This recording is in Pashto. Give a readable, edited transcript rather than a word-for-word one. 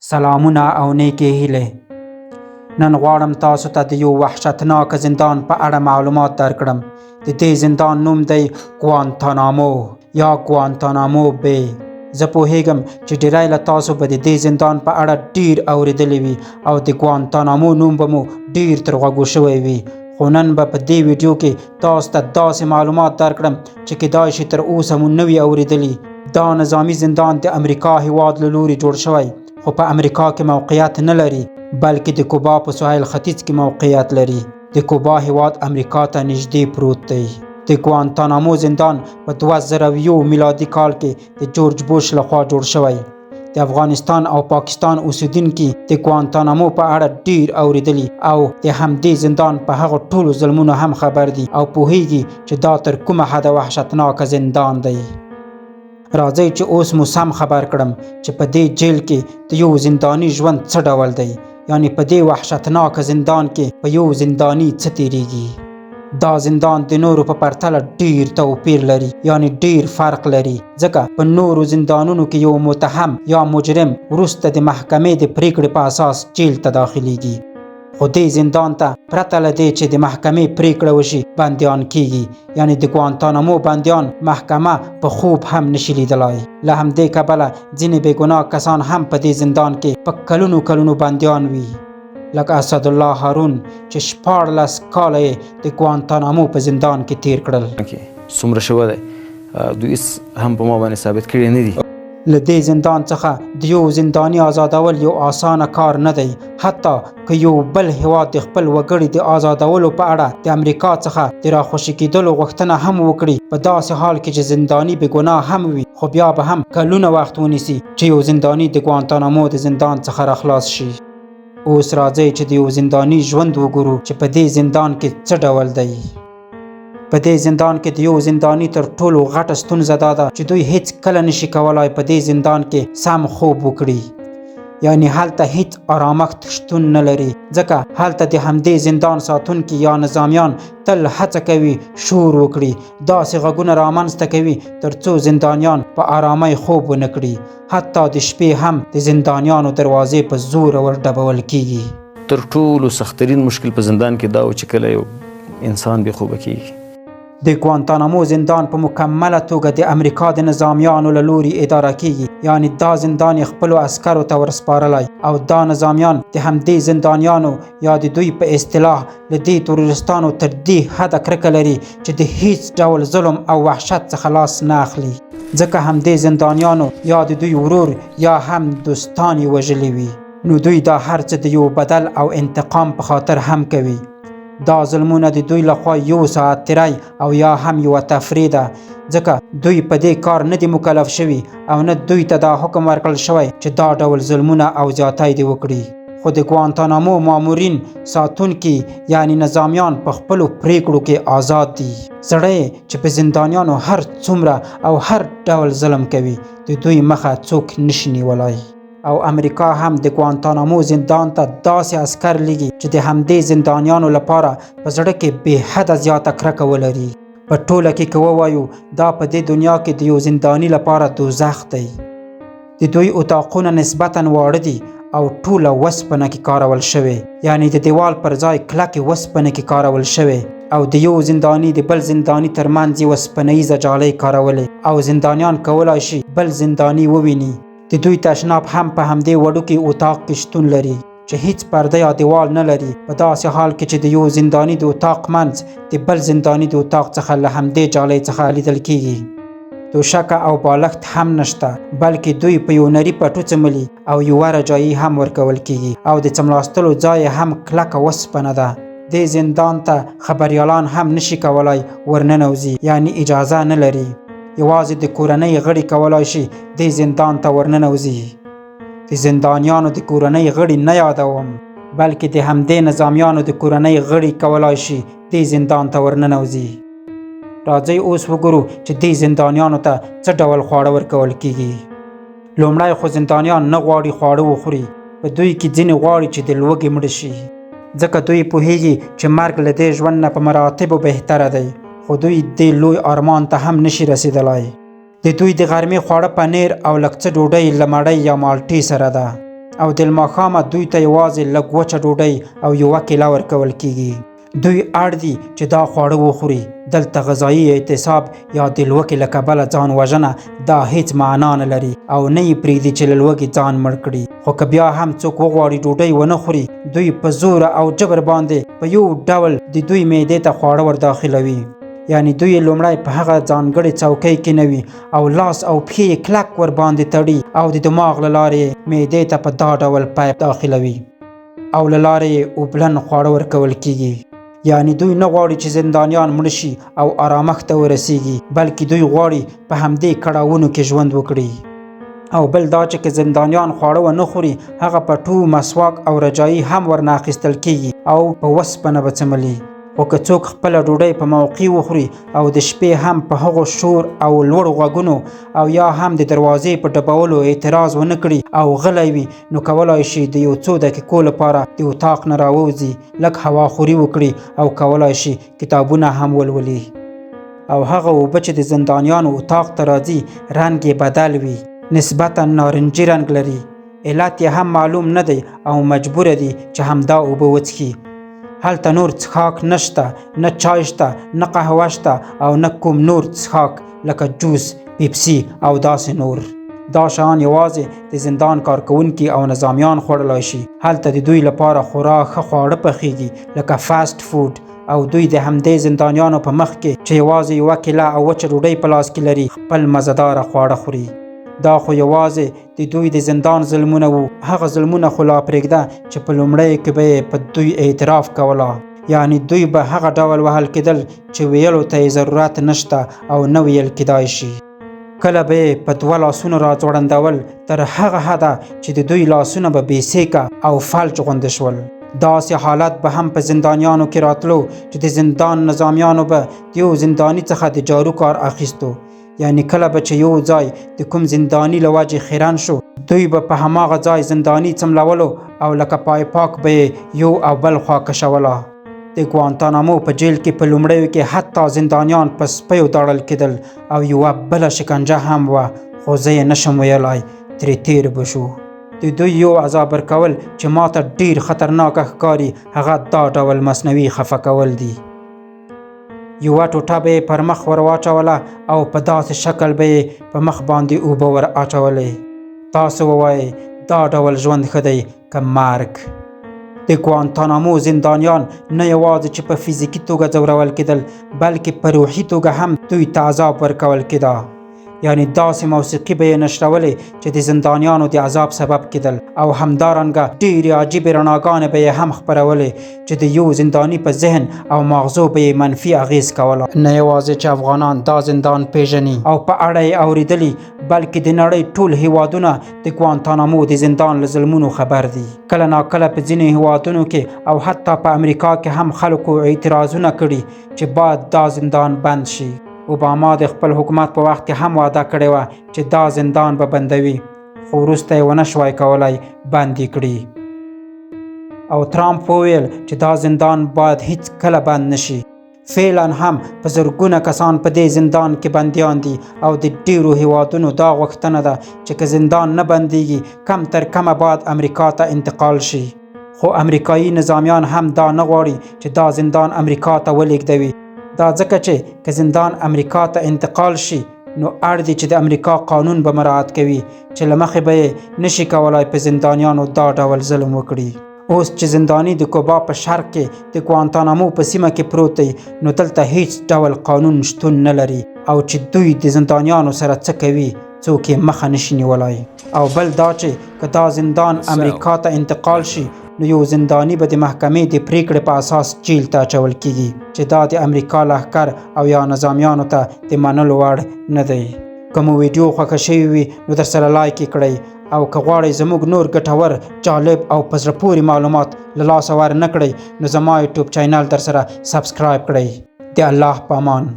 سلامونه او نیکې هیلې. نن غواړم تاسو ته د یو وحشتناک زندان په اړه معلومات درکړم. د دې زندان نوم دی ګوانتانامو یا ګوانتانامو بی. زه پوهیږم چې ډیری له تاسو به د دې زندان په اړه ډیر اوریدلی وي او د ګوانتانامو نوم به مو ډیر تر غوږو شوی وي، خو نن به په دې ویډیو کې تاسو ته داسې معلومات درکړم چې کیدای شي تر اوسه مو نه وي اوریدلی. دا نظامي زندان د امریکا هیواد له لوري جوړ شوی، خو په امریکا کې موقعیت نه لري بلکې د کوبا په ساحل ختیځ کې موقعیت لري. د کوبا هیواد امریکا ته نږدې پروت دی. د ګوانتانامو زندان په 2001 میلادي کال کې د جورج بوش لخوا جوړ شوی. د افغانستان او پاکستان اوسیدونکي د ګوانتانامو په اړه ډیر اوریدلی او د همدې زندان په هغو ټولو ظلمونو هم خبر دي او پوهیږي چې دا تر کومه حده وحشتناک زندان دی. راځئ چې اوس مو سم خبر کړم چې په دې جیل کې د یو زندانی ژوند څه ډول دی، یعنی په دې وحشتناک زندان کې په یو زندانی څه تیریږي. دا زندان د نورو په پرتله ډیر توپیر لري، یعنی ډیر فرق لري، ځکه په نورو زندانونو کې یو متهم یا مجرم وروسته د محکمې د پریکړې په اساس جیل ته داخلیږي، خو دې زندان ته پرته له دې چې د محکمې پریکړه وشي بندیان کیږي. یعنی د ګوانتانامو بندیان محکمه په خوب هم نشي لیدلای. له همدې کبله ځینې بېګناه کسان هم په دې زندان کې په کلونو بندیان وي، لکه اسدالله هارون چې 14 کاله یې د ګوانتانامو په زندان کې تیر کړل. څومره شوی دی دوی هیڅ هم په ما باندې ثابت کړي نه دي. له دې زندان څخه د یو زندانی آزادول یو آسانه کار نه دی. حتی که یو بل هیواد د خپل وګړي د آزادولو په اړه د امریکا څخه د راخوشي کېدلو غوښتنه هم وکړي، په داسې حال کې چې زندانی بې ګناه هم وي، خو بیا به هم کلونه وخت ونیسي چې یو زندانی د ګوانتانامو د زندان څخه راخلاص شي. اوس راځئ چې د یو زندانی ژوند وګورو چې په دې زندان کې څه ډول دی. په دې زندان کې د یو زندانی تر ټولو غټه ستونزه دا ده چې دوی هیڅ کله نشي کولای په دې زندان کې سم خوب وکړي. یعنی هلته هیڅ آرامښت شتون نه لري، ځکه هلته د همدې زندان ساتونکي یا نظامیان تل هڅه کوي شور وکړي، داسې غږونه رامنځته کوي تر څو زندانیان په آرامۍ خوب ونه کړي. حتی د شپې هم د زندانیانو دروازې په زور ورډبول کیږي. تر ټولو سخترین مشکل په زندان کې دا و چې کله یو انسان بې خوبه کیږي. د ګوانتانامو زندان په مکمله توګه د امریکا د نظامیانو له لوري اداره کیږي. یعنی دا زندان خپلو عسکرو ته ورسپارلی او دا نظامیان د همدې زندانیانو یا د دوی په اصطلاح له دې تروریستانو تر دې حده کرکه لري چې د هیڅ ډول ظلم او وحشت څخه لاس نه اخلي، ځکه همدې زندانیانو یا د دوی ورور یا هم دوستان یې وژلي وي، نو دوی دا هر څه د یو بدل او انتقام په خاطر هم کوي. دا ظلمونه د دوی لخوا یو ساعت تیری او یا هم یوه تفریح ده، ځکه دوی په دې کار نه دي مکلف شوي او نه دوی ته دا حکم ورکړل شوی چې دا ډول ظلمونه او زیاتی دې وکړي. خو د ګوانتانامو مامورین ساتونکي یعنی نظامیان په خپلو پریکړو کې آزاد دي. زړه چې په زندانیانو هر څومره او هر ډول ظلم کوي د دوی مخه څوک نشي نیولی. او امریکا هم د ګوانتانامو زندان ته داسې عسکر لیږي چې د همدې زندانیانو لپاره په زړه کې بې حده زیاته کرکه ولري. په ټوله کې که ووایو دا په دې دنیا کې د یو زنداني لپاره دوزخ دی. د دوی اتاقونه نسبتاً واړه دي او ټوله وسپنه کې کارول شوې، یعنی د دیوال پر ځای کلکې وسپنې کې کارول شوې او د یو زندانی د بل زندانی ترمنځ یې وسپنیزه جالۍ کارولې او زندانیان کولی شي بل زندانی وویني. د دوی تشناب هم په همدې وړوکي اتاق کې شتون لري چې هیڅ پرده یا دیوال نه لري، په داسې حال کې چې د یو زندانی د اتاق منځ د بل زندانی د اتاق څخه له همدې جالۍ څخه لیدل کیږي. توشکه او بالښت هم نشته، بلکې دوی په یو نري پټو څملي او یوه رجایي هم ورکول کیږي او د څملاستلو ځای هم کلکه وسپنه ده. دې زندان ته خبریالان هم نشي کولای ورننوځي، یعنی اجازه نه لري. یوازې د کورنۍ غړي کولای شي دې زندان ته ورننوځي. د زندانیانو د کورنۍ غړي نه یادوم، بلکې د همدې نظامیانو د کورنۍ غړي کولای شي دې زندان ته ورننوځي. راځئ اوس وګورو چې دې زندانیانو ته څه ډول خواړه ورکول کیږي. لومړی خو زندانیان نه غواړي خواړه وخوري، په دوی کې ځینې غواړي چې د لوږې مړه شي، ځکه دوی پوهیږي چې مرګ له دې ژوند نه په مراتبو بهتره دی، خو دوی دې لوی آرمان ته هم نشي رسیدلی. د دوی د غرمې خواړه پنیر او لږ څه ډوډۍ له مړۍ یا مالټې سره ده. او د ماښامه دوی ته یوازې لږ وچه ډوډۍ او یوه کیله ورکول کیږي. دوی اړ دي چې دا خواړه وخوري. دلته غذایي اعتصاب یا د لوږې له کبله ځان وژنه دا هیڅ معنا نه لري او نه یې پرېږدي چې له لوږې ځان مړ کړي. خو که بیا هم څوک وغواړي ډوډۍ ونه خوري، دوی په زوره او جبر باندې په یو ډول د دوی معدې ته خواړه ور داخلوي. یعنی دوی لومړی په هغه ځانګړې څوکۍ کېنوي او لاس او پښې یې کلک ور باندې تړي او د دماغ له لارې معدې ته په دا ډول پایپ داخلوي او له لارې یې اوبلن خواړه ورکول کیږي. یعنی دوی نه غواړي چې زندانیان مړه شي او آرامښت ته ورسیږي، بلکې دوی غواړي په همدې کړاوونو کې ژوند وکړي. او بل دا چې که زندانیان خواړه ونه خوري، هغه پټو، مسواک او رجایي هم ورنه اخیستل کیږي او په وسپنه به څملي. خو که څوک خپله ډوډۍ په موقع وخوري او د شپې هم په هغو شور او لوړو غږونو او یا هم د دروازې په ډبولو اعتراض ونه کړي او غلی وي، نو کولی شي د یو څو دقیقو لپاره د اطاق نه راووځي، لږ هواخوري وکړي او کولی شي کتابونه هم ولولي. او هغه اوبه چې د زندانیانو اطاق ته راځي رنګ یې بدل وي، نسبتا نارنجي رنګ لري. علت یې هم معلوم نه دی او مجبوره دي چې همدا اوبه وڅښي. هلته نور څښاک نشته، نه چای شته، نه قهوه شته او نه کوم نور څښاک لکه جوس، پیپسي او داسې نور. دا شیان یوازې د زندان کارکوونکي او نظامیان خوړلی شي. هلته د دوی لپاره خورا ښه خواړه پخیږي لکه فاسټ فوډ، او دوی د همدې زندانیانو په مخ کې چې یوازې یوه کیله او وچه ډوډۍ په لاس کې لري خپل مزهداره خواړه خوري. دا خو یوازې د دوی د زندان ظلمونه وو. هغه ظلمونه خو لا پرېږده چې په لومړیو کې به یې په دوی اعتراف کوله. یعنی دوی به هغه ډول وهل کېدل چې ویلو ته یې ضرورت نشته او نه ویل کېدای شي. کله به یې په دوه لاسونو راځوړندول تر هغه حده چې د دوی لاسونه به بېسیکه او فلج غوندې شول. داسې حالت به هم په زندانیانو کې راتلو چې د زندان نظامیانو به د یو زنداني څخه د جارو کار اخیستو. یعنی کله به چې یو ځای د کوم زنداني له وجې خیرن شو، دوی به په هماغه ځای زنداني څملولو او لکه پایپاک به یو او بل خوا کشوله. د ګوانتانامو په جیل کې په لومړیو کې حتی زندانیان په سپیو تړل کېدل او یوه بله شکنجه هم وه، خو زه یې نشم ویلی، ترې تیر به شو. د دوی یو عذاب ورکول چې ماته ډیر خطرناکه ښکاري، هغه دا ډول مصنوعي خفه کول دي. یوه ټوټه به یې پر مخ ور واچوله او په داسې شکل به یې په مخ باندې اوبه ور اچولې. تاسو ووایئ دا ډول ژوند ښه دی که مرګ؟ د ګوانتانامو زندانیان نه یوازې چې په فزیکي توګه ځورول کېدل، بلکې په روحي توګه هم دوی ته عذاب ورکول کېده. یعنی داسې موسیقي به یې نشرولې چې د زندانیانو د عذاب سبب کېدل، او همدارنګه ډېرې عجیبې رڼاګانې به یې هم خپرولې چې د یو زنداني په ذهن او ماغزو به یې منفي اغېز کوله. نه یوازې چې افغانان دا زندان پیژني او په اړه یې اورېدلي، بلکې د نړۍ ټول هیوادونه د ګوانتانامو د زندان له ظلمونو خبر دي. کله ناکله په ځینې هیوادونو کې او حتی په امریکا کې هم خلکو اعتراضونه کړي چې باید دا زندان بند شي. اوباما د خپل حکومت په وخت کې هم وعده کړې وه چې دا زندان به بندوي، خو وروسته یې ونه شوای کولی بند یې کړي. او ترامپ وویل چې دا زندان باید هیڅ کله بند نشي. فعلا هم په زرګونه کسان په دې زندان کې بندیان دي او د ډیرو هیوادونو دا غوښتنه ده چې که زندان نه بندیږي، کم تر کمه باید امریکا ته انتقال شي. خو امریکایي نظامیان هم دا نه غواړي چې دا زندان امریکا ته ولېږدوي. دا ځکه چې که زندان امریکا ته انتقال شي، نو اړ دي چې د امریکا قانون به مراعات کوي چې له مخې به یې نشي کولی په زندانیانو دا ډول ظلم وکړي. اوس چې زنداني د کوبا په شرق کې د ګوانتانامو په سیمه کې پروت دی، نو دلته هیڅ ډول قانون شتون نه لري، او چې دوی د زندانیانو سره څه کوي څوک یې مخه نشي نیولی. او بل دا چې که دا زندان امریکا ته انتقال شي، نو یو زنداني به د محکمې د پریکړې په اساس جیل ته اچول کیږي، چې دا د امریکا لښکر او یا نظامیانو ته د منلو وړ نه دی. که مو ویډیو خوښه شوې وي نو درسره لایک یې کړئ، او که غواړئ زموږ نور ګټور، جالب او په زړه پورې معلومات له لاسه ور نه کړئ، نو زما یوټیوب چینل درسره سبسکرایب کړئ. د الله په امان.